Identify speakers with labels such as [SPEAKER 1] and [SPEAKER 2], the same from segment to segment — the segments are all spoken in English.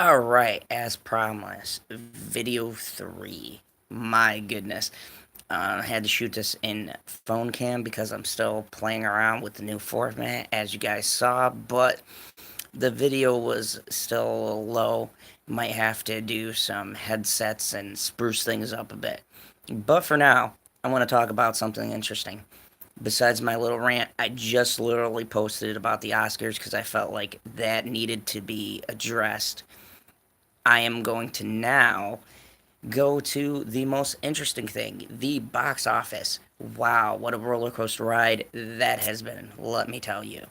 [SPEAKER 1] Alright, as promised, video 3. My goodness. I had to shoot this in phone cam because I'm still playing around with the new format, as you guys saw, but the video was still low. Might have to do some headsets and spruce things up a bit. But for now, I want to talk about something interesting. Besides my little rant, I just literally posted it about the Oscars because I felt like that needed to be addressed. I am going to now go to the most interesting thing, the box office. Wow, what a roller coaster ride that has been, let me tell you.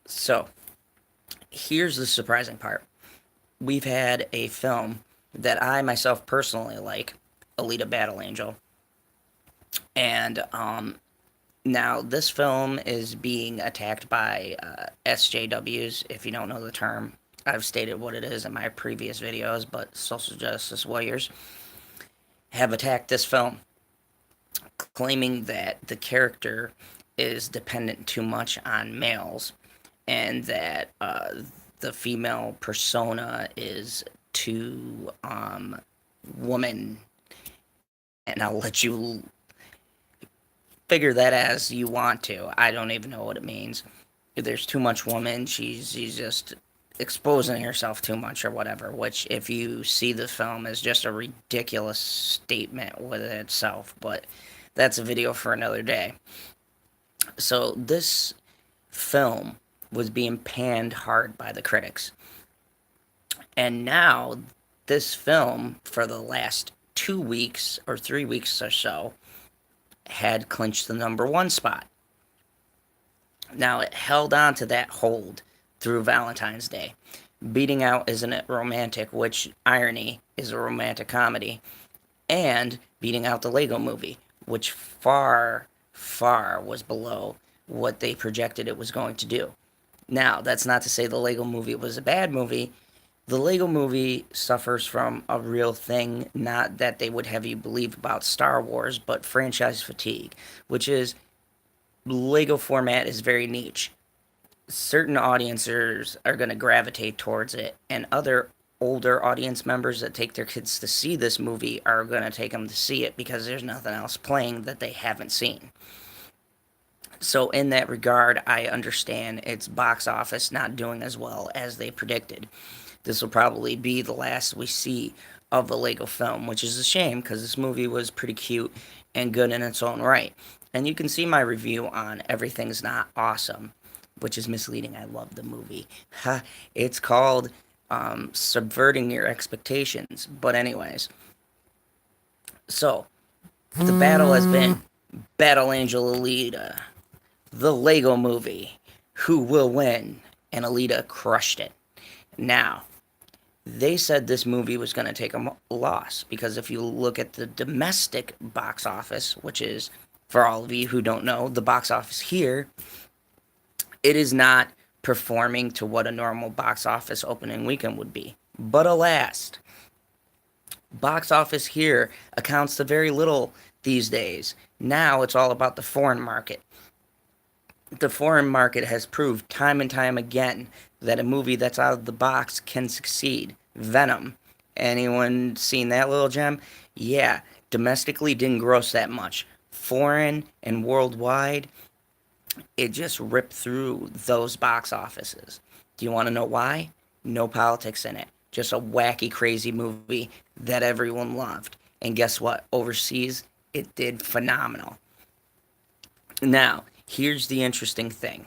[SPEAKER 1] So, here's the surprising part. We've had a film that I myself personally like, Alita Battle Angel. And now this film is being attacked by SJWs, if you don't know the term. I've stated what it is in my previous videos, but social justice warriors have attacked this film, claiming that the character is dependent too much on males and that the female persona is too woman. And I'll let you figure that as you want to. I don't even know what it means. There's too much woman. She's just exposing herself too much or whatever, which if you see the film is just a ridiculous statement within itself, but that's a video for another day. So this film was being panned hard by the critics. And now this film for the last 2 weeks or 3 weeks or so had clinched the number one spot. Now it held on to that hold through Valentine's Day, beating out Isn't It Romantic, which irony is a romantic comedy, and beating out the Lego movie, which far was below what they projected it was going to do. Now, that's not to say the Lego movie was a bad movie. The Lego movie suffers from a real thing, not that they would have you believe about Star Wars, but franchise fatigue, which is Lego format is very niche. Certain audiences are going to gravitate towards it, and other older audience members that take their kids to see this movie are going to take them to see it because there's nothing else playing that they haven't seen. So, in that regard, I understand its box office not doing as well as they predicted. This will probably be the last we see of the Lego film, which is a shame because this movie was pretty cute and good in its own right. And you can see my review on Everything's Not Awesome, which is misleading. I love the movie. It's called Subverting Your Expectations. But, anyways, so the battle has been Battle Angel Alita, the Lego movie. Who will win? And Alita crushed it. Now, they said this movie was going to take a loss because if you look at the domestic box office, which is, for all of you who don't know, the box office here, it is not performing to what a normal box office opening weekend would be. But alas, box office here accounts to very little these days. Now it's all about the foreign market. The foreign market has proved time and time again that a movie that's out of the box can succeed. Venom. Anyone seen that little gem? Yeah, domestically didn't gross that much. Foreign and worldwide, it just ripped through those box offices. Do you want to know why? No politics in it. Just a wacky, crazy movie that everyone loved. And guess what? Overseas, it did phenomenal. Now, here's the interesting thing.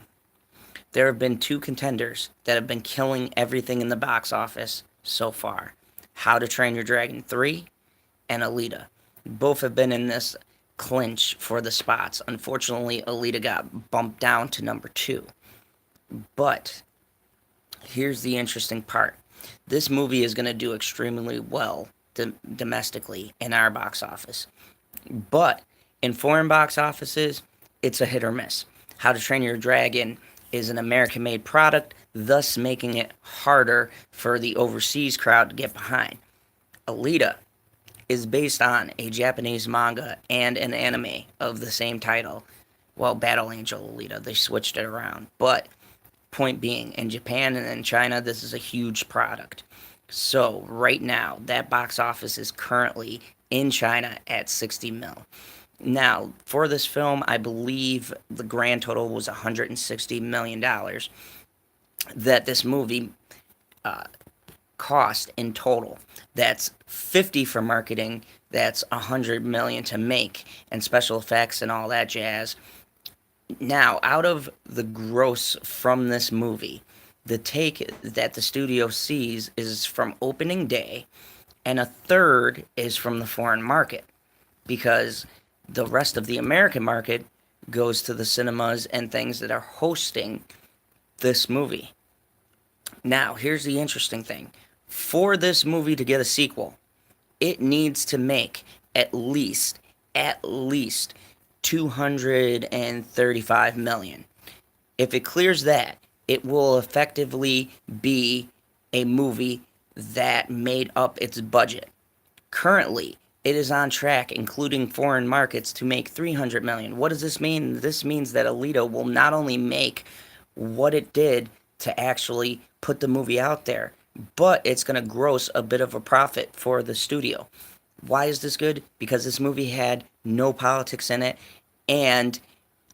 [SPEAKER 1] There have been two contenders that have been killing everything in the box office so far. How to Train Your Dragon 3 and Alita. Both have been in this clinch for the spots. Unfortunately, Alita got bumped down to number 2. But here's the interesting part. This movie is going to do extremely well domestically in our box office. But in foreign box offices, it's a hit or miss. How to Train Your Dragon is an American made product, thus making it harder for the overseas crowd to get behind. Alita is based on a Japanese manga and an anime of the same title. Well, Battle Angel Alita, they switched it around. But point being, in Japan and in China, this is a huge product. So right now, that box office is currently in China at 60 mil. Now, for this film, I believe the grand total was $160 million that this movie cost in total. That's 50 for marketing. That's 100 million to make and special effects and all that jazz. Now, out of the gross from this movie, the take that the studio sees is from opening day, and a third is from the foreign market because the rest of the American market goes to the cinemas and things that are hosting this movie. Now, here's the interesting thing. For this movie to get a sequel, it needs to make at least 235 million. If it clears that, it will effectively be a movie that made up its budget. Currently, it is on track, including foreign markets, to make 300 million. What does this mean? This means that Alita will not only make what it did to actually put the movie out there, but it's going to gross a bit of a profit for the studio. Why is this good? Because this movie had no politics in it, and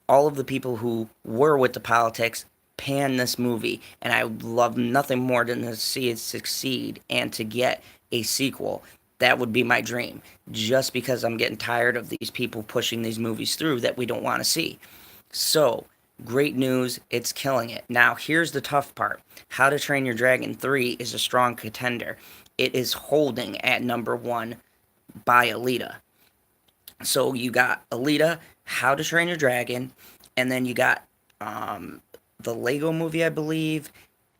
[SPEAKER 1] all of the people who were with the politics panned this movie, and I love nothing more than to see it succeed and to get a sequel. That would be my dream, just because I'm getting tired of these people pushing these movies through that we don't want to see. So, great news, it's killing it. Now, here's the tough part. How to Train Your Dragon 3 is a strong contender. It is holding at number 1 by Alita. So you got Alita, How to Train Your Dragon, and then you got the Lego movie, I believe.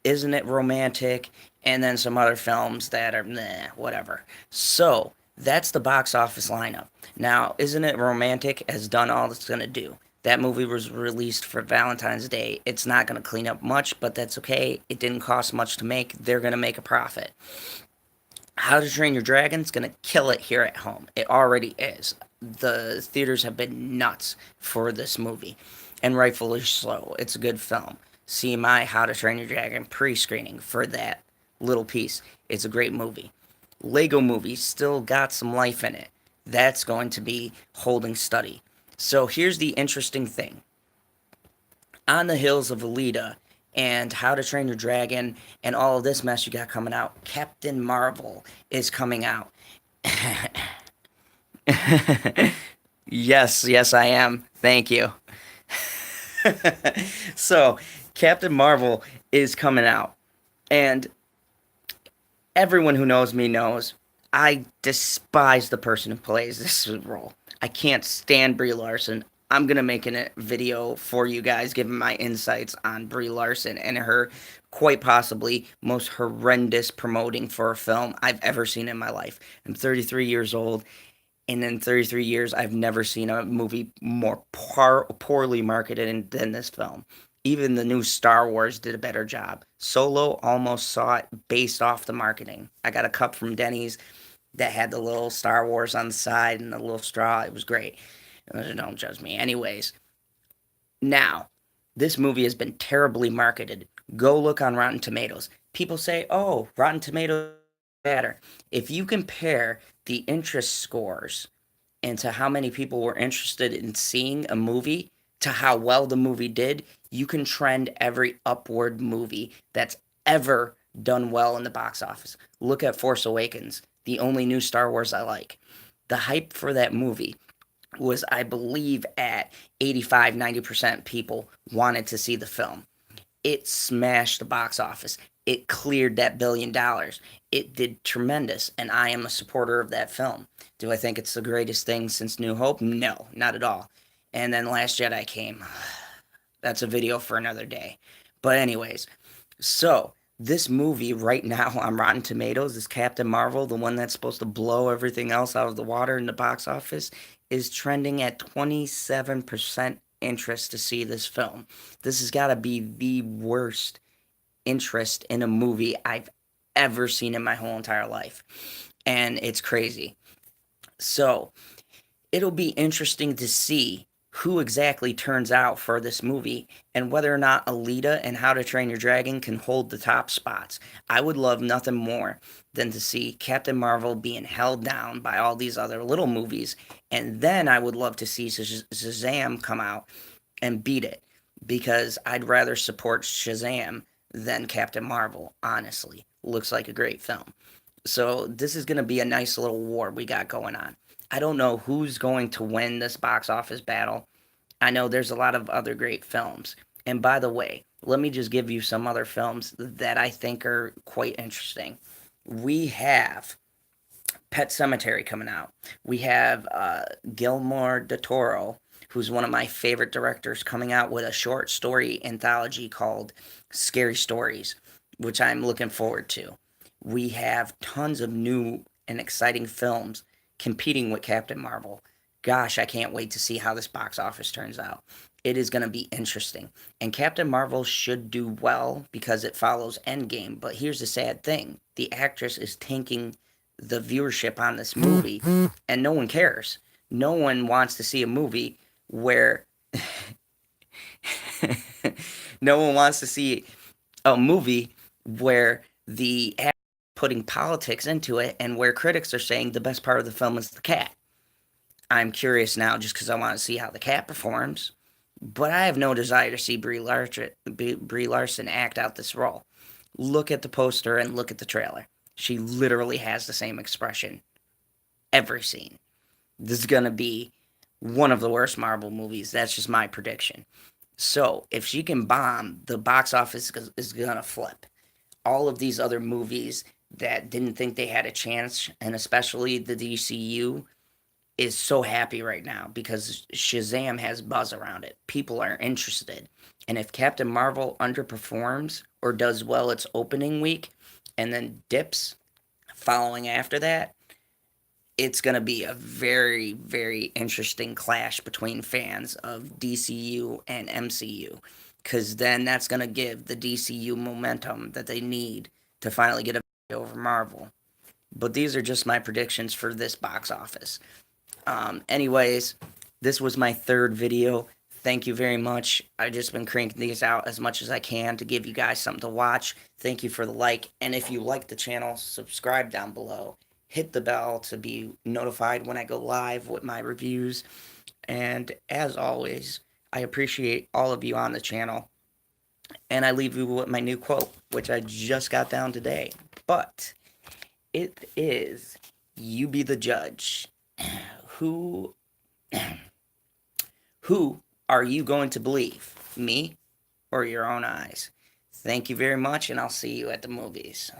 [SPEAKER 1] Isn't It Romantic? And then some other films that are meh, whatever. So that's the box office lineup. Now, Isn't It Romantic has done all it's going to do. That movie was released for Valentine's Day. It's not going to clean up much, but that's okay. It didn't cost much to make. They're going to make a profit. How to Train Your Dragon's gonna kill it here at home. It already is. The theaters have been nuts for this movie, and rightfully so. It's a good film. See my How to Train Your Dragon pre-screening for that little piece. It's a great movie. Lego movie still got some life in it. That's going to be holding steady. So here's the interesting thing. On the Hills of Alita and How to Train Your Dragon and all of this mess you got coming out, Captain Marvel is coming out. Yes, yes, I am. Thank you. So, Captain Marvel is coming out. And everyone who knows me knows I despise the person who plays this role. I can't stand Brie Larson. I'm gonna make a video for you guys, giving my insights on Brie Larson and her quite possibly most horrendous promoting for a film I've ever seen in my life. I'm 33 years old, and in 33 years, I've never seen a movie more poorly marketed than this film. Even the new Star Wars did a better job. Solo almost saw it based off the marketing. I got a cup from Denny's that had the little Star Wars on the side and the little straw. It was great. Don't judge me. Anyways, now, this movie has been terribly marketed. Go look on Rotten Tomatoes. People say, oh, Rotten Tomatoes matter. If you compare the interest scores and to how many people were interested in seeing a movie to how well the movie did, you can trend every upward movie that's ever done well in the box office. Look at Force Awakens, the only new Star Wars I like. The hype for that movie was, I believe, at 85-90% people wanted to see the film. It smashed the box office. It cleared that $1 billion. It did tremendous, and I am a supporter of that film. Do I think it's the greatest thing since New Hope? No, not at all. And then Last Jedi came. That's a video for another day. But anyways, so this movie right now on Rotten Tomatoes, is Captain Marvel, the one that's supposed to blow everything else out of the water in the box office, is trending at 27% interest to see this film. This has got to be the worst interest in a movie I've ever seen in my whole entire life. And it's crazy. So it'll be interesting to see who exactly turns out for this movie and whether or not Alita and How to Train Your Dragon can hold the top spots. I would love nothing more than to see Captain Marvel being held down by all these other little movies, and then I would love to see Shazam come out and beat it, because I'd rather support Shazam than Captain Marvel, honestly. Looks like a great film. So this is going to be a nice little war we got going on. I don't know who's going to win this box office battle. I know there's a lot of other great films. And by the way, let me just give you some other films that I think are quite interesting. We have Pet Cemetery coming out. We have Guillermo del Toro, who's one of my favorite directors, coming out with a short story anthology called Scary Stories, which I'm looking forward to. We have tons of new and exciting films competing with Captain Marvel. Gosh, I can't wait to see how this box office turns out. It is going to be interesting. And Captain Marvel should do well because it follows Endgame. But here's the sad thing, the actress is tanking the viewership on this movie, and no one cares. No one wants to see a movie where no one wants to see a movie where the act putting politics into it and where critics are saying the best part of the film is the cat. I'm curious now just because I want to see how the cat performs, but I have no desire to see Brie Larson act out this role. Look at the poster and look at the trailer. She literally has the same expression every scene. This is going to be one of the worst Marvel movies. That's just my prediction. So, if she can bomb, the box office is going to flip. All of these other movies that didn't think they had a chance, and especially the DCU, is so happy right now because Shazam has buzz around it. People are interested. And if Captain Marvel underperforms or does well its opening week and then dips following after that, it's going to be a very, very interesting clash between fans of DCU and MCU. Because then that's going to give the DCU momentum that they need to finally get a over Marvel. But these are just my predictions for this box office. Anyways, this was my third video. Thank you very much. I've just been cranking these out as much as I can to give you guys something to watch. Thank you for the like. And if you like the channel, subscribe down below. Hit the bell to be notified when I go live with my reviews. And as always, I appreciate all of you on the channel. And I leave you with my new quote, which I just got down today. But it is, you be the judge. Who who are you going to believe? Me or your own eyes? Thank you very much, and I'll see you at the movies.